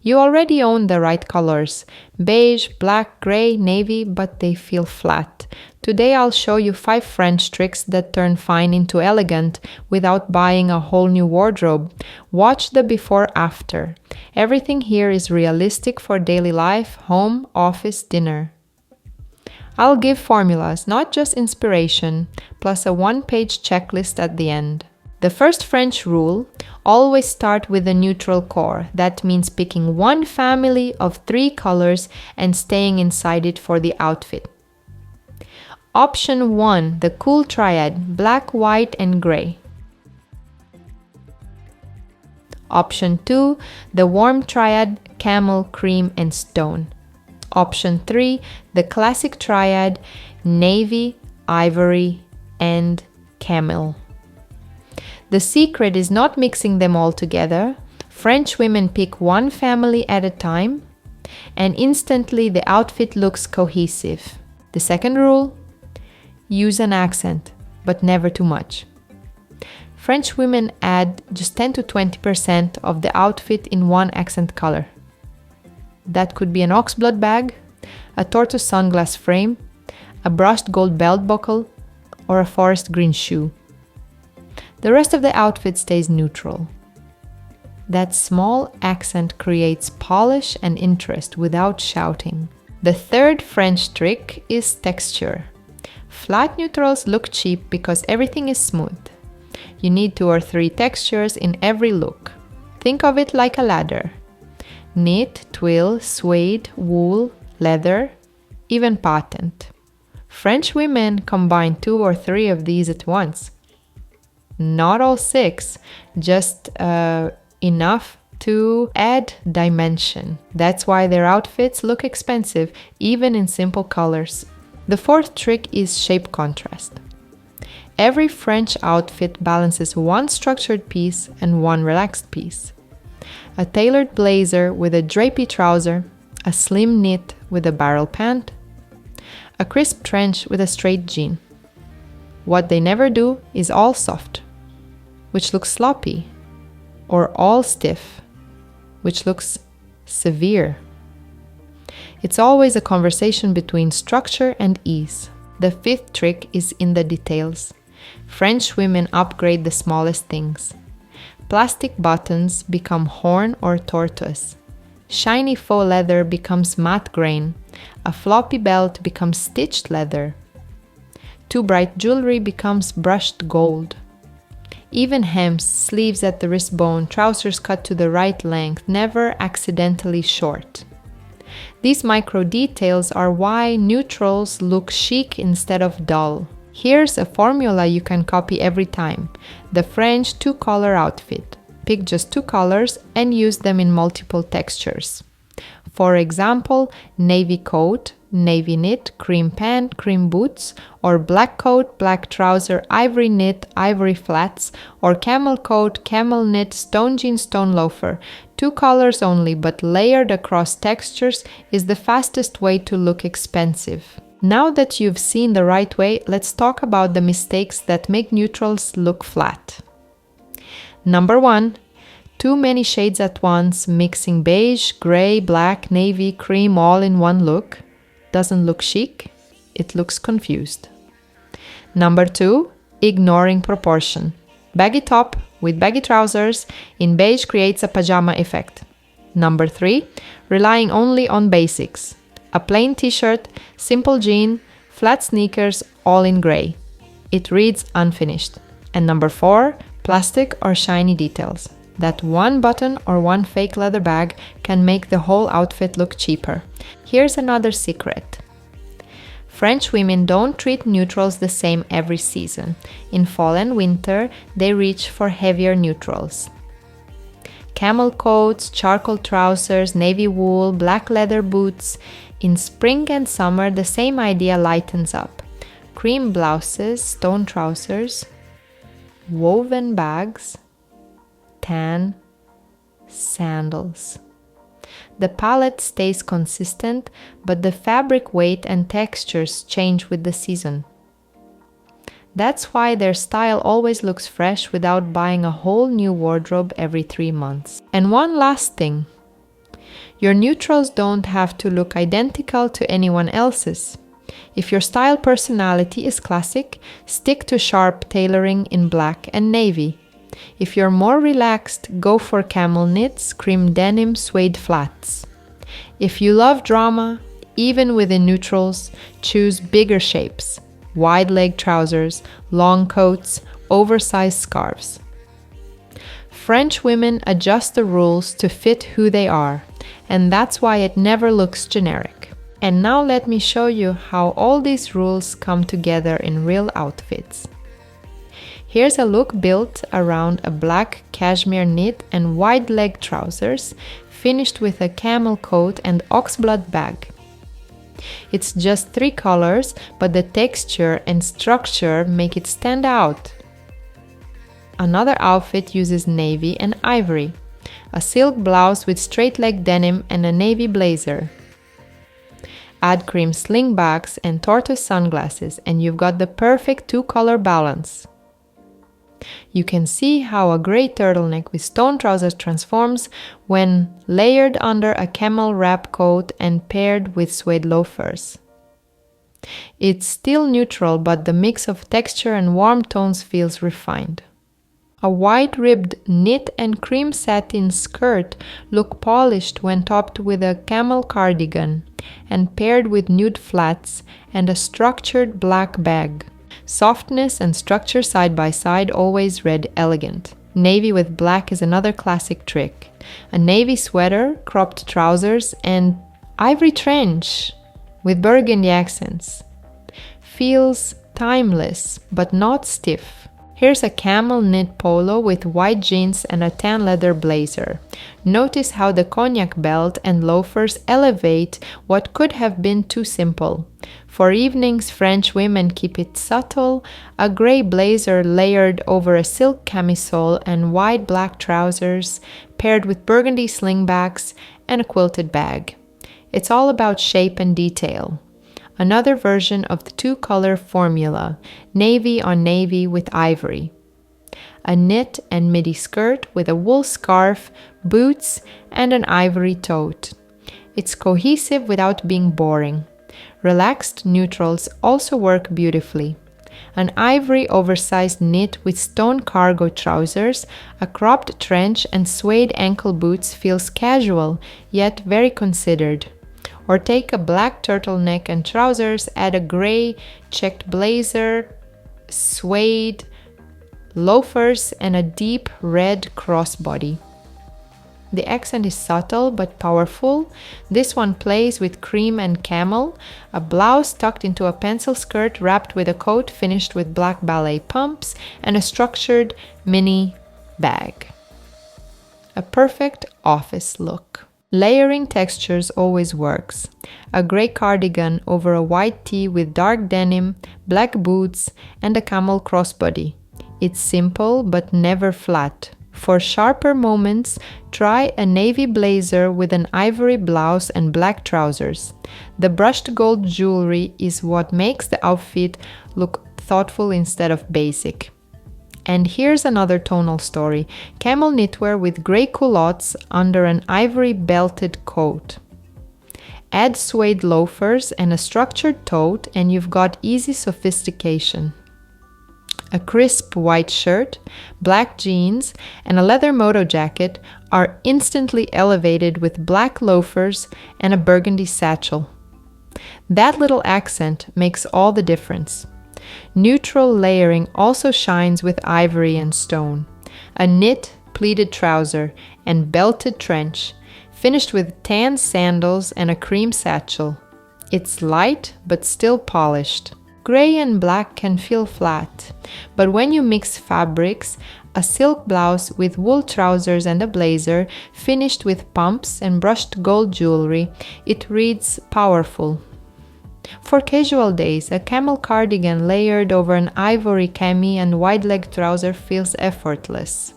You already own the right colors: beige, black, gray, navy, but they feel flat. Today I'll show you 5 French tricks that turn fine into elegant without buying a whole new wardrobe. Watch the before-after. Everything here is realistic for daily life, home, office, dinner. I'll give formulas, not just inspiration, plus a 1-page checklist at the end. The first French rule: always start with a neutral core. That means picking one family of 3 colors and staying inside it for the outfit. Option 1, the cool triad, black, white, and gray. Option 2, the warm triad, camel, cream, and stone. Option 3, the classic triad, navy, ivory, and camel. The secret is not mixing them all together. French women pick one family at a time, and instantly the outfit looks cohesive. The second rule: use an accent, but never too much. French women add just 10 to 20% of the outfit in one accent color. That could be an oxblood bag, a tortoise sunglass frame, a brushed gold belt buckle, or a forest green shoe. The rest of the outfit stays neutral. That small accent creates polish and interest without shouting. The third French trick is texture. Flat neutrals look cheap because everything is smooth. You need 2 or 3 textures in every look. Think of it like a ladder: knit, twill, suede, wool, leather, even patent. French women combine 2 or 3 of these at once. Not all 6, just enough to add dimension. That's why their outfits look expensive, even in simple colors. The fourth trick is shape contrast. Every French outfit balances one structured piece and one relaxed piece. A tailored blazer with a drapey trouser, a slim knit with a barrel pant, a crisp trench with a straight jean. What they never do is all soft, which looks sloppy, or all stiff, which looks severe. It's always a conversation between structure and ease. The fifth trick is in the details. French women upgrade the smallest things. Plastic buttons become horn or tortoise. Shiny faux leather becomes matte grain. A floppy belt becomes stitched leather. Too bright jewelry becomes brushed gold. Even hems, sleeves at the wrist bone, trousers cut to the right length, never accidentally short. These micro details are why neutrals look chic instead of dull. Here's a formula you can copy every time: the French 2-color outfit. Pick just 2 colors and use them in multiple textures. For example, navy coat, navy knit, cream pant, cream boots, or black coat, black trouser, ivory knit, ivory flats, or camel coat, camel knit, stone jean, stone loafer. 2 colors only, but layered across textures, is the fastest way to look expensive. Now that you've seen the right way, let's talk about the mistakes that make neutrals look flat. Number 1. Too many shades at once, mixing beige, gray, black, navy, cream all in one look. Doesn't look chic, it looks confused. Number 2. Ignoring proportion. Baggy top with baggy trousers in beige creates a pajama effect. Number 3. Relying only on basics. A plain t-shirt, simple jean, flat sneakers, all in gray. It reads unfinished. And number 4. Plastic or shiny details. That one button or one fake leather bag can make the whole outfit look cheaper. Here's another secret. French women don't treat neutrals the same every season. In fall and winter, they reach for heavier neutrals. Camel coats, charcoal trousers, navy wool, black leather boots. In spring and summer, the same idea lightens up. Cream blouses, stone trousers, woven bags, tan sandals. The palette stays consistent, but the fabric weight and textures change with the season. That's why their style always looks fresh without buying a whole new wardrobe every 3 months. And one last thing. Your neutrals don't have to look identical to anyone else's. If your style personality is classic, stick to sharp tailoring in black and navy. If you're more relaxed, go for camel knits, cream denim, suede flats. If you love drama, even within neutrals, choose bigger shapes, wide leg trousers, long coats, oversized scarves. French women adjust the rules to fit who they are, and that's why it never looks generic. And now let me show you how all these rules come together in real outfits. Here's a look built around a black cashmere knit and wide leg trousers, finished with a camel coat and oxblood bag. It's just 3 colors, but the texture and structure make it stand out. Another outfit uses navy and ivory, a silk blouse with straight leg denim and a navy blazer. Add cream slingbacks and tortoise sunglasses and you've got the perfect 2-color balance. You can see how a gray turtleneck with stone trousers transforms when layered under a camel wrap coat and paired with suede loafers. It's still neutral, but the mix of texture and warm tones feels refined. A wide-ribbed knit and cream satin skirt look polished when topped with a camel cardigan and paired with nude flats and a structured black bag. Softness and structure side by side always read elegant. Navy with black is another classic trick. A navy sweater, cropped trousers, and ivory trench with burgundy accents. Feels timeless, but not stiff. Here's a camel knit polo with white jeans and a tan leather blazer. Notice how the cognac belt and loafers elevate what could have been too simple. For evenings, French women keep it subtle, a gray blazer layered over a silk camisole and wide black trousers, paired with burgundy slingbacks and a quilted bag. It's all about shape and detail. Another version of the 2-color formula, navy on navy with ivory. A knit and midi skirt with a wool scarf, boots, and an ivory tote. It's cohesive without being boring. Relaxed neutrals also work beautifully. An ivory oversized knit with stone cargo trousers, a cropped trench, and suede ankle boots feels casual, yet very considered. Or take a black turtleneck and trousers, add a gray checked blazer, suede, loafers, and a deep red crossbody. The accent is subtle but powerful. This one plays with cream and camel, a blouse tucked into a pencil skirt wrapped with a coat finished with black ballet pumps, and a structured mini bag. A perfect office look. Layering textures always works. A gray cardigan over a white tee with dark denim, black boots, and a camel crossbody. It's simple but never flat. For sharper moments, try a navy blazer with an ivory blouse and black trousers. The brushed gold jewelry is what makes the outfit look thoughtful instead of basic. And here's another tonal story. Camel knitwear with grey culottes under an ivory belted coat. Add suede loafers and a structured tote and you've got easy sophistication. A crisp white shirt, black jeans, and a leather moto jacket are instantly elevated with black loafers and a burgundy satchel. That little accent makes all the difference. Neutral layering also shines with ivory and stone. A knit, pleated trouser, and belted trench, finished with tan sandals and a cream satchel. It's light but still polished. Gray and black can feel flat, but when you mix fabrics, a silk blouse with wool trousers and a blazer, finished with pumps and brushed gold jewelry, it reads powerful. For casual days, a camel cardigan layered over an ivory cami and wide-leg trouser feels effortless.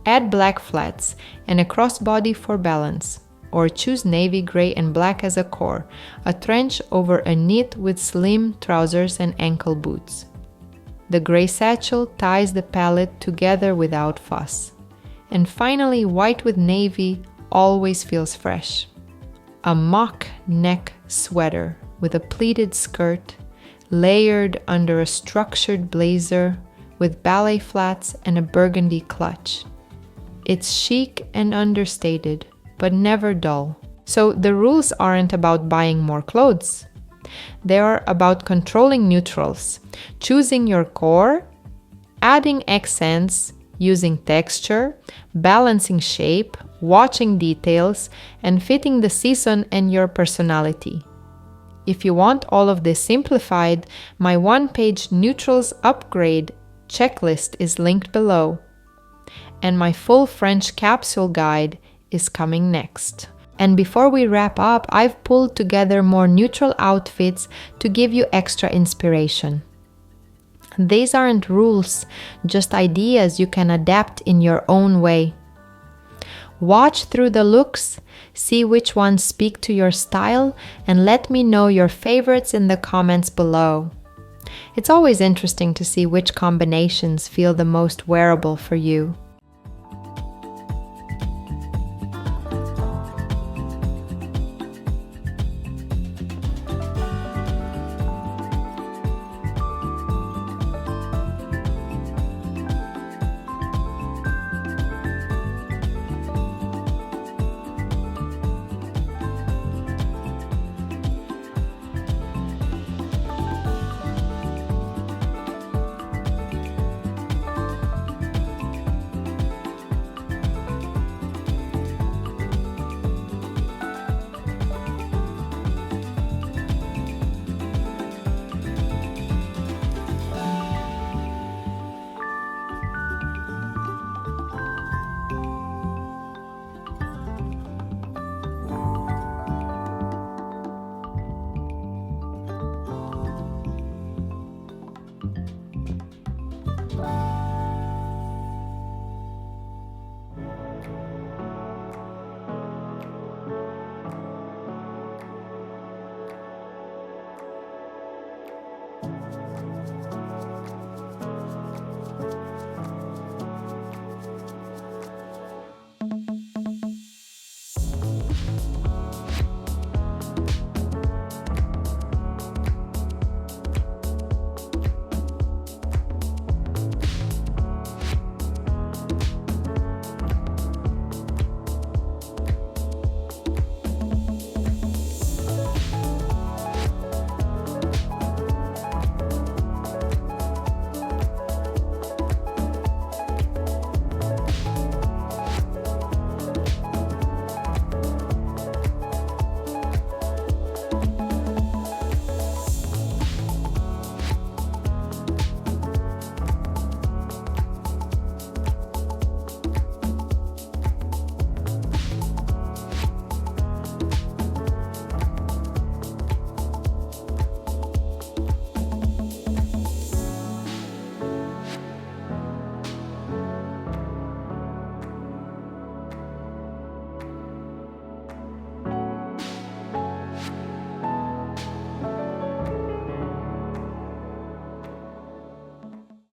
Add black flats and a crossbody for balance, or choose navy, gray, and black as a core, a trench over a knit with slim trousers and ankle boots. The gray satchel ties the palette together without fuss. And finally, white with navy always feels fresh. A mock neck sweater with a pleated skirt, layered under a structured blazer with ballet flats and a burgundy clutch. It's chic and understated, but never dull. So the rules aren't about buying more clothes. They are about controlling neutrals, choosing your core, adding accents, using texture, balancing shape, watching details, and fitting the season and your personality. If you want all of this simplified, my one-page neutrals upgrade checklist is linked below. And my full French capsule guide is coming next. And before we wrap up, I've pulled together more neutral outfits to give you extra inspiration. These aren't rules, just ideas you can adapt in your own way. Watch through the looks, see which ones speak to your style, and let me know your favorites in the comments below. It's always interesting to see which combinations feel the most wearable for you.